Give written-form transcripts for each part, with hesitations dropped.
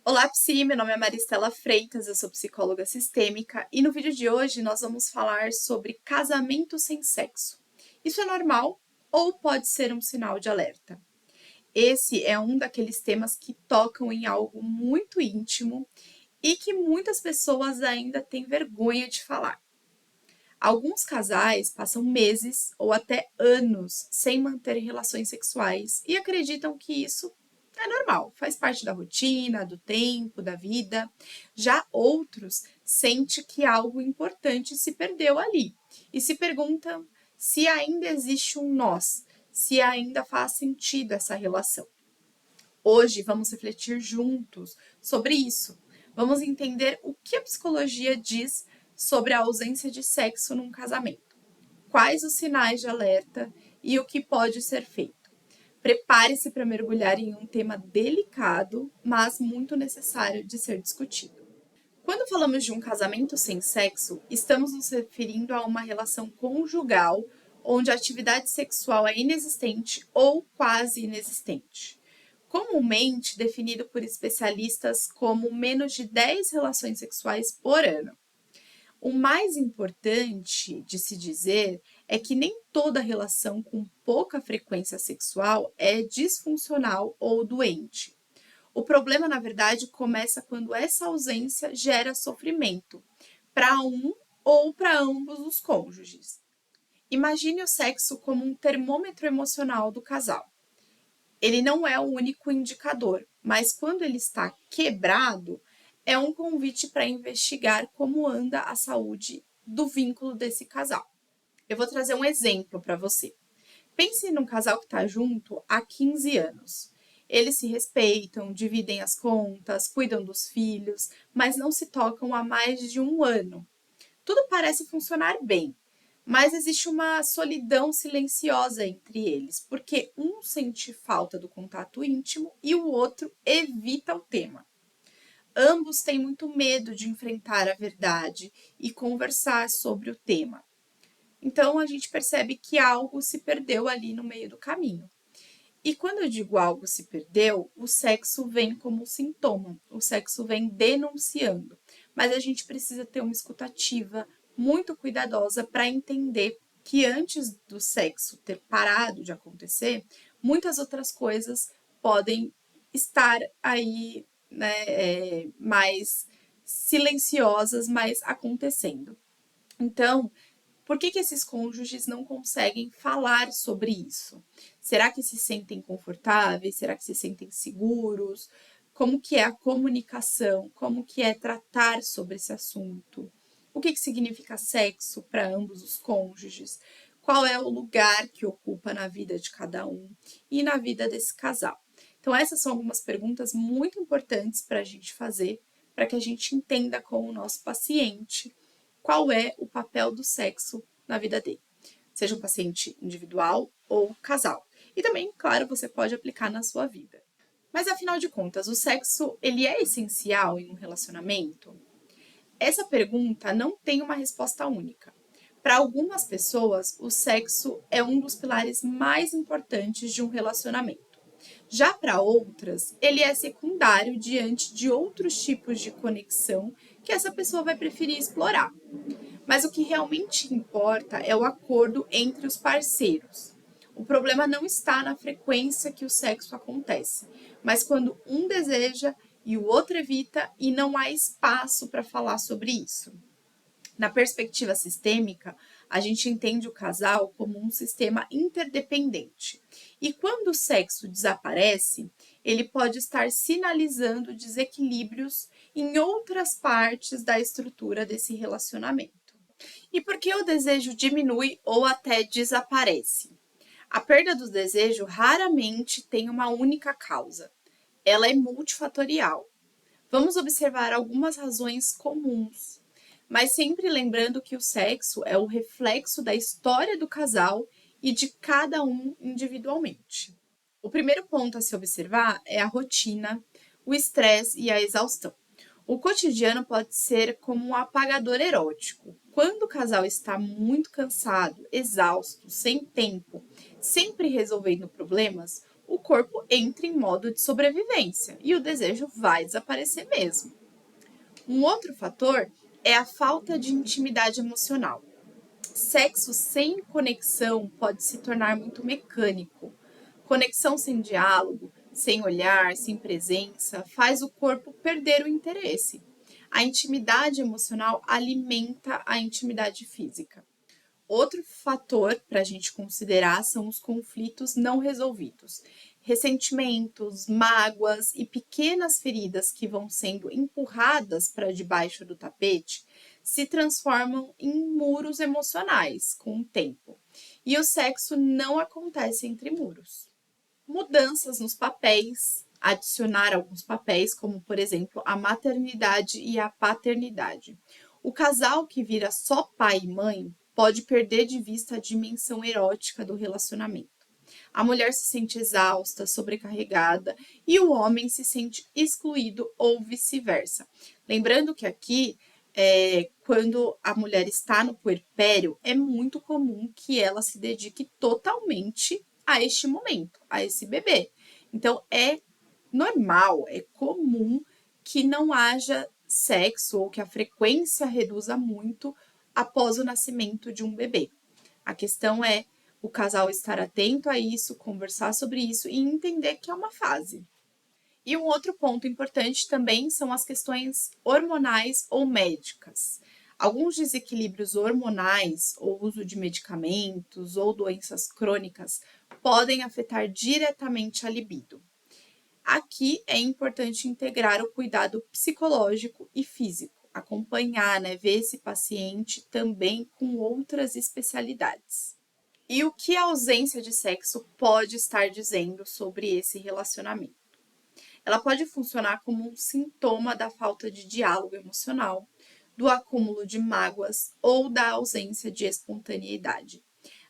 Olá, Psi! Meu nome é Maristela Freitas, eu sou psicóloga sistêmica e no vídeo de hoje nós vamos falar sobre casamento sem sexo. Isso é normal ou pode ser um sinal de alerta? Esse é um daqueles temas que tocam em algo muito íntimo e que muitas pessoas ainda têm vergonha de falar. Alguns casais passam meses ou até anos sem manter relações sexuais e acreditam que isso é normal, faz parte da rotina, do tempo, da vida. Já outros sentem que algo importante se perdeu ali e se perguntam se ainda existe um nós, se ainda faz sentido essa relação. Hoje vamos refletir juntos sobre isso. Vamos entender o que a psicologia diz sobre a ausência de sexo num casamento. Quais os sinais de alerta e o que pode ser feito. Prepare-se para mergulhar em um tema delicado, mas muito necessário de ser discutido. Quando falamos de um casamento sem sexo, estamos nos referindo a uma relação conjugal onde a atividade sexual é inexistente ou quase inexistente. Comumente definido por especialistas como menos de 10 relações sexuais por ano. O mais importante de se dizer é que nem toda relação com pouca frequência sexual é disfuncional ou doente. O problema, na verdade, começa quando essa ausência gera sofrimento para um ou para ambos os cônjuges. Imagine o sexo como um termômetro emocional do casal. Ele não é o único indicador, mas quando ele está quebrado, é um convite para investigar como anda a saúde do vínculo desse casal. Eu vou trazer um exemplo para você. Pense num casal que está junto há 15 anos. Eles se respeitam, dividem as contas, cuidam dos filhos, mas não se tocam há mais de um ano. Tudo parece funcionar bem, mas existe uma solidão silenciosa entre eles, porque um sente falta do contato íntimo e o outro evita o tema. Ambos têm muito medo de enfrentar a verdade e conversar sobre o tema. Então a gente percebe que algo se perdeu ali no meio do caminho. E quando eu digo algo se perdeu, o sexo vem como sintoma, o sexo vem denunciando. Mas a gente precisa ter uma escutativa muito cuidadosa para entender que antes do sexo ter parado de acontecer, muitas outras coisas podem estar aí, né, mais silenciosas, mas acontecendo. Então, por que esses cônjuges não conseguem falar sobre isso? Será que se sentem confortáveis? Será que se sentem seguros? Como que é a comunicação? Como que é tratar sobre esse assunto? O que significa sexo para ambos os cônjuges? Qual é o lugar que ocupa na vida de cada um e na vida desse casal? Então, essas são algumas perguntas muito importantes para a gente fazer, para que a gente entenda com o nosso paciente qual é o papel do sexo na vida dele, seja um paciente individual ou casal. E também, claro, você pode aplicar na sua vida. Mas afinal de contas, o sexo ele é essencial em um relacionamento? Essa pergunta não tem uma resposta única. Para algumas pessoas, o sexo é um dos pilares mais importantes de um relacionamento. Já para outras, ele é secundário diante de outros tipos de conexão que essa pessoa vai preferir explorar. Mas o que realmente importa é o acordo entre os parceiros. O problema não está na frequência que o sexo acontece, mas quando um deseja e o outro evita e não há espaço para falar sobre isso. Na perspectiva sistêmica, a gente entende o casal como um sistema interdependente. E quando o sexo desaparece, ele pode estar sinalizando desequilíbrios em outras partes da estrutura desse relacionamento. E por que o desejo diminui ou até desaparece? A perda do desejo raramente tem uma única causa. Ela é multifatorial. Vamos observar algumas razões comuns, mas sempre lembrando que o sexo é o reflexo da história do casal e de cada um individualmente. O primeiro ponto a se observar é a rotina, o estresse e a exaustão. O cotidiano pode ser como um apagador erótico. Quando o casal está muito cansado, exausto, sem tempo, sempre resolvendo problemas, o corpo entra em modo de sobrevivência e o desejo vai desaparecer mesmo. Um outro fator é a falta de intimidade emocional. Sexo sem conexão pode se tornar muito mecânico. Conexão sem diálogo, sem olhar, sem presença, faz o corpo perder o interesse. A intimidade emocional alimenta a intimidade física. Outro fator para a gente considerar são os conflitos não resolvidos. Ressentimentos, mágoas e pequenas feridas que vão sendo empurradas para debaixo do tapete se transformam em muros emocionais com o tempo. E o sexo não acontece entre muros. Mudanças nos papéis, adicionar alguns papéis, como por exemplo a maternidade e a paternidade. O casal que vira só pai e mãe pode perder de vista a dimensão erótica do relacionamento. A mulher se sente exausta, sobrecarregada e o homem se sente excluído ou vice-versa. Lembrando que aqui, quando a mulher está no puerpério, é muito comum que ela se dedique totalmente a este momento, a esse bebê. Então, é normal, é comum que não haja sexo ou que a frequência reduza muito após o nascimento de um bebê. A questão é o casal estar atento a isso, conversar sobre isso e entender que é uma fase. E um outro ponto importante também são as questões hormonais ou médicas. Alguns desequilíbrios hormonais, ou uso de medicamentos ou doenças crônicas podem afetar diretamente a libido. Aqui é importante integrar o cuidado psicológico e físico, acompanhar, ver esse paciente também com outras especialidades. E o que a ausência de sexo pode estar dizendo sobre esse relacionamento? Ela pode funcionar como um sintoma da falta de diálogo emocional, do acúmulo de mágoas ou da ausência de espontaneidade.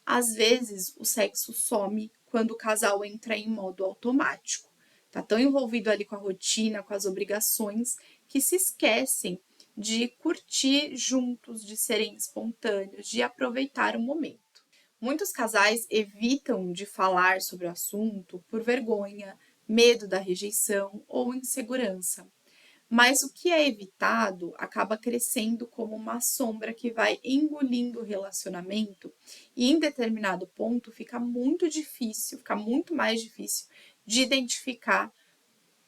Às vezes, o sexo some quando o casal entra em modo automático. Tá tão envolvido ali com a rotina, com as obrigações, que se esquecem de curtir juntos, de serem espontâneos, de aproveitar o momento. Muitos casais evitam de falar sobre o assunto por vergonha, medo da rejeição ou insegurança. Mas o que é evitado acaba crescendo como uma sombra que vai engolindo o relacionamento e em determinado ponto fica muito difícil, fica muito mais difícil de identificar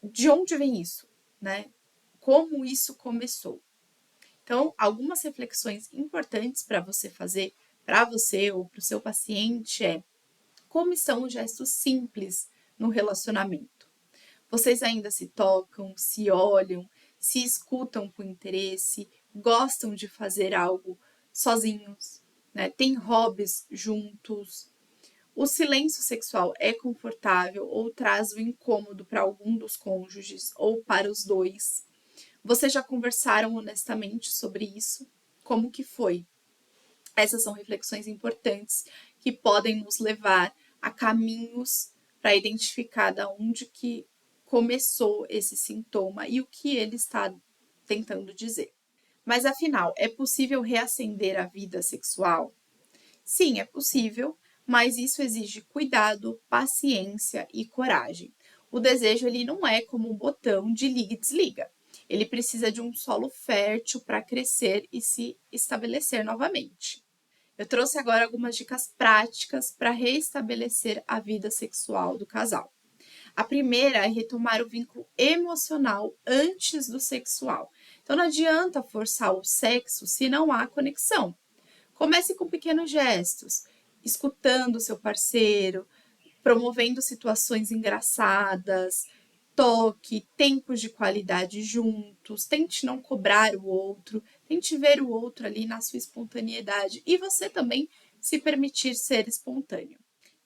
de onde vem isso, Como isso começou. Então, algumas reflexões importantes para você fazer, para você ou para o seu paciente é como estão os gestos simples no relacionamento. Vocês ainda se tocam, se olham, se escutam com interesse, gostam de fazer algo sozinhos, Tem hobbies juntos. O silêncio sexual é confortável ou traz o incômodo para algum dos cônjuges ou para os dois. Vocês já conversaram honestamente sobre isso? Como que foi? Essas são reflexões importantes que podem nos levar a caminhos para identificar de onde que começou esse sintoma e o que ele está tentando dizer. Mas afinal, é possível reacender a vida sexual? Sim, é possível, mas isso exige cuidado, paciência e coragem. O desejo ele não é como um botão de liga e desliga. Ele precisa de um solo fértil para crescer e se estabelecer novamente. Eu trouxe agora algumas dicas práticas para reestabelecer a vida sexual do casal. A primeira é retomar o vínculo emocional antes do sexual. Então não adianta forçar o sexo se não há conexão. Comece com pequenos gestos, escutando o seu parceiro, promovendo situações engraçadas, toque, tempos de qualidade juntos, tente não cobrar o outro, tente ver o outro ali na sua espontaneidade e você também se permitir ser espontâneo.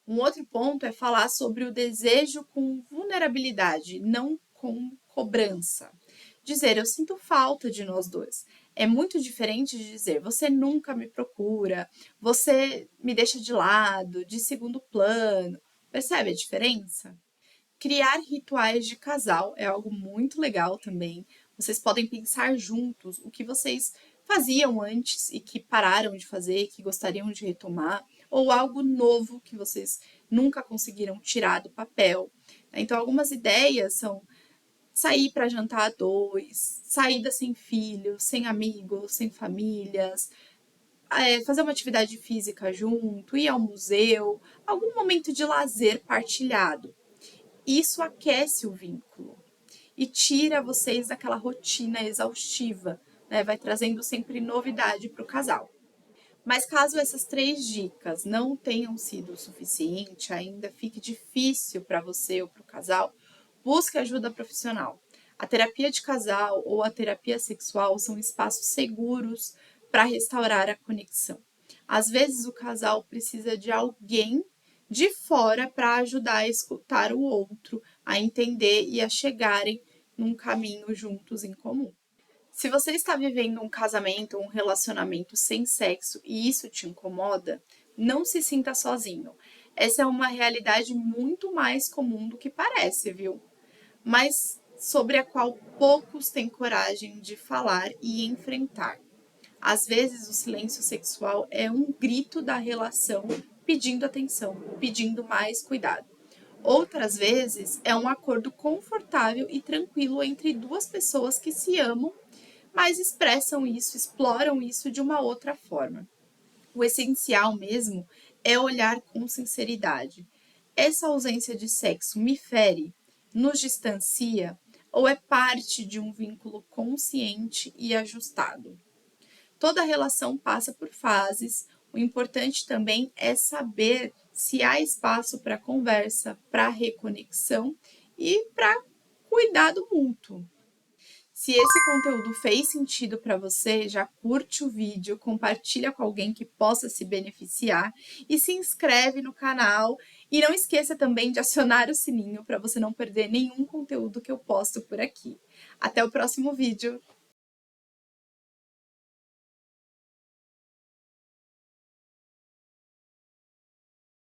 Um outro ponto é falar sobre o desejo com vulnerabilidade, não com cobrança. Dizer, eu sinto falta de nós dois. É muito diferente de dizer, você nunca me procura, você me deixa de lado, de segundo plano. Percebe a diferença? Criar rituais de casal é algo muito legal também. Vocês podem pensar juntos o que vocês faziam antes e que pararam de fazer, que gostariam de retomar, ou algo novo que vocês nunca conseguiram tirar do papel. Então, algumas ideias são sair para jantar a dois, saída sem filhos, sem amigos, sem famílias, fazer uma atividade física junto, ir ao museu, algum momento de lazer partilhado. Isso aquece o vínculo e tira vocês daquela rotina exaustiva, né? Vai trazendo sempre novidade para o casal. Mas caso essas 3 dicas não tenham sido o suficiente, ainda fique difícil para você ou para o casal, busque ajuda profissional. A terapia de casal ou a terapia sexual são espaços seguros para restaurar a conexão. Às vezes o casal precisa de alguém de fora para ajudar a escutar o outro, a entender e a chegarem num caminho juntos em comum. Se você está vivendo um casamento ou um relacionamento sem sexo e isso te incomoda, não se sinta sozinho. Essa é uma realidade muito mais comum do que parece, viu? Mas sobre a qual poucos têm coragem de falar e enfrentar. Às vezes, o silêncio sexual é um grito da relação pedindo atenção, pedindo mais cuidado. Outras vezes, é um acordo confortável e tranquilo entre 2 pessoas que se amam, mas expressam isso, exploram isso de uma outra forma. O essencial mesmo é olhar com sinceridade. Essa ausência de sexo me fere, nos distancia ou é parte de um vínculo consciente e ajustado? Toda relação passa por fases. O importante também é saber se há espaço para conversa, para reconexão e para cuidado mútuo. Se esse conteúdo fez sentido para você, já curte o vídeo, compartilha com alguém que possa se beneficiar e se inscreve no canal. E não esqueça também de acionar o sininho para você não perder nenhum conteúdo que eu posto por aqui. Até o próximo vídeo!